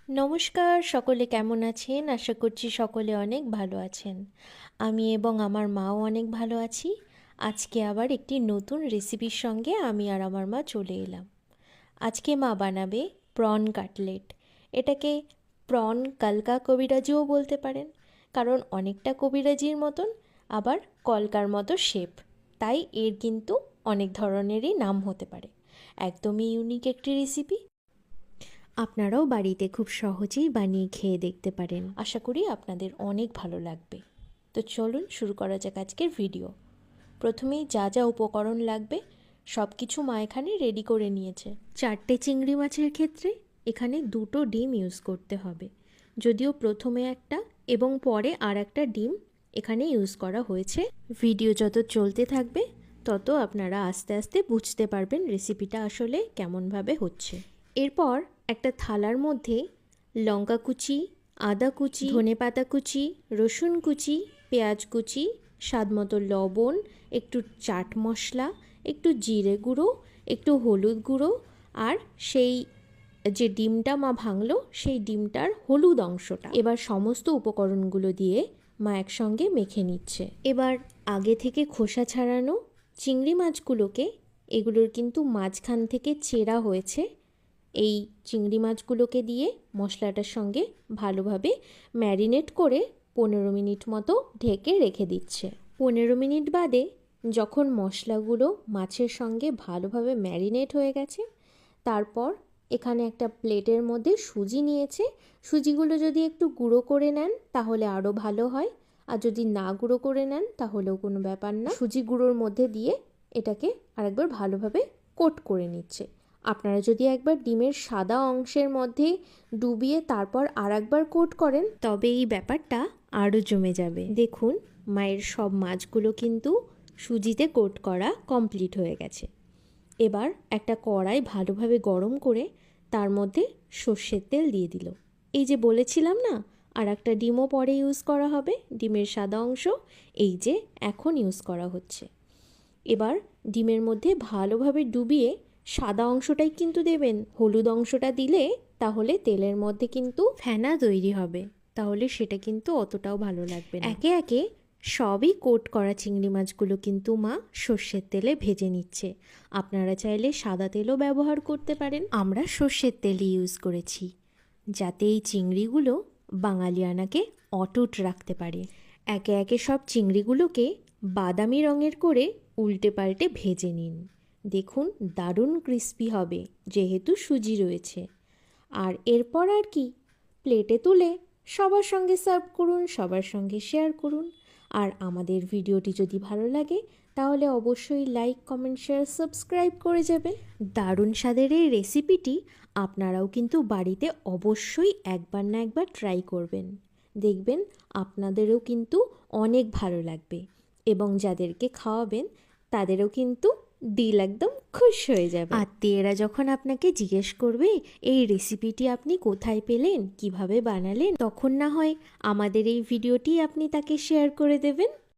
নমস্কার, সকলে কেমন আছেন? আশা করছি সকলে অনেক ভালো আছেন। আমি এবং আমার মাও অনেক ভালো আছি। আজকে আবার একটি নতুন রেসিপির সঙ্গে আমি আর আমার মা চলে এলাম। আজকে মা বানাবে প্রন কাটলেট। এটাকে প্রন কালকা কবিরাজিও বলতে পারেন, কারণ অনেকটা কবিরাজির মতন, আবার কলকার মতো শেপ। তাই এর কিন্তু অনেক ধরনেরই নাম হতে পারে। একদমই ইউনিক একটি রেসিপি। আপনারাও বাড়িতে খুব সহজেই বানিয়ে খেয়ে দেখতে পারেন। আশা করি আপনাদের অনেক ভালো লাগবে। তো চলুন শুরু করা যাক আজকের ভিডিও। প্রথমেই যা যা উপকরণ লাগবে সব কিছু মা এখানে রেডি করে নিয়েছে। 4টে চিংড়ি মাছের ক্ষেত্রে এখানে 2টো ডিম ইউজ করতে হবে, যদিও প্রথমে একটা এবং পরে আর একটা ডিম এখানে ইউজ করা হয়েছে। ভিডিও যত চলতে থাকবে তত আপনারা আস্তে আস্তে বুঝতে পারবেন রেসিপিটা আসলে কেমনভাবে হচ্ছে। এরপর একটা থালার মধ্যে লঙ্কা কুচি, আদা কুচি, ধনেপাতা কুচি, রসুন কুচি, পেঁয়াজ কুচি, স্বাদমতো লবণ, একটু চাট মশলা, একটু জিরে গুঁড়ো, একটু হলুদ গুঁড়ো, আর সেই যে ডিমটা মা ভাঙলো সেই ডিমটার হলুদ অংশটা। এবার সমস্ত উপকরণগুলো দিয়ে মা একসঙ্গে মেখে নিচ্ছে। এবার আগে থেকে খোসা ছাড়ানো চিংড়ি মাছগুলোকে, এগুলোর কিন্তু মাঝখান থেকে চেরা হয়েছে, এই চিংড়ি মাছগুলোকে দিয়ে মশলাটার সঙ্গে ভালোভাবে ম্যারিনেট করে 15 মিনিট মতো ঢেকে রেখে দিচ্ছে। 15 মিনিট বাদে যখন মশলাগুলো মাছের সঙ্গে ভালোভাবে ম্যারিনেট হয়ে গেছে, তারপর এখানে একটা প্লেটের মধ্যে সুজি নিয়েছে। সুজিগুলো যদি একটু গুঁড়ো করে নেন তাহলে আরও ভালো হয়, আর যদি না গুঁড়ো করে নেন তাহলেও কোনো ব্যাপার না। সুজি গুঁড়োর মধ্যে দিয়ে এটাকে আরেকবার ভালোভাবে কোট করে নিচ্ছে। আপনারা যদি একবার ডিমের সাদা অংশের মধ্যে ডুবিয়ে তারপর আরেকবার কোট করেন তবে এই ব্যাপারটা আরও জমে যাবে। দেখুন, মায়ের সব মাছগুলো কিন্তু সুজিতে কোট করা কমপ্লিট হয়ে গেছে। এবার একটা কড়াই ভালোভাবে গরম করে তার মধ্যে সর্ষের তেল দিয়ে দিল। এই যে বলেছিলাম না আর একটা ডিমও পরে ইউজ করা হবে, ডিমের সাদা অংশ এই যে এখন ইউজ করা হচ্ছে। এবার ডিমের মধ্যে ভালোভাবে ডুবিয়ে সাদা অংশটাই কিন্তু দেবেন, হলুদ অংশটা দিলে তাহলে তেলের মধ্যে কিন্তু ফেনা তৈরি হবে, তাহলে সেটা কিন্তু অতটাও ভালো লাগবে না। একে একে সবই কোট করা চিংড়ি মাছগুলো কিন্তু মা সর্ষের তেলে ভেজে নিচ্ছে। আপনারা চাইলে সাদা তেলও ব্যবহার করতে পারেন, আমরা সর্ষের তেলই ইউজ করেছি, যাতে এই চিংড়িগুলো বাঙালিয়ানাকে অটুট রাখতে পারে। একে একে সব চিংড়িগুলোকে বাদামি রঙের করে উল্টে পাল্টে ভেজে নিন। দেখুন দারুণ ক্রিস্পি হবে যেহেতু সুজি রয়েছে। আর এরপর আর কি, প্লেটে তুলে সবার সঙ্গে সার্ভ করুন, সবার সঙ্গে শেয়ার করুন। আর আমাদের ভিডিওটি যদি ভালো লাগে তাহলে অবশ্যই লাইক, কমেন্ট, শেয়ার, সাবস্ক্রাইব করে যাবেন। দারুণ স্বাদের এই রেসিপিটি আপনারাও কিন্তু বাড়িতে অবশ্যই একবার না একবার ট্রাই করবেন। দেখবেন আপনাদেরও কিন্তু অনেক ভালো লাগবে এবং যাদেরকে খাওয়াবেন তাদেরও কিন্তু দিল একদম খুশ হয়ে যাবে। আত্মীয়রা যখন আপনাকে জিজ্ঞেস করবে এই রেসিপিটি আপনি কোথায় পেলেন, কিভাবে বানালেন, তখন না হয় আমাদের এই ভিডিওটি আপনি তাকে শেয়ার করে দেবেন।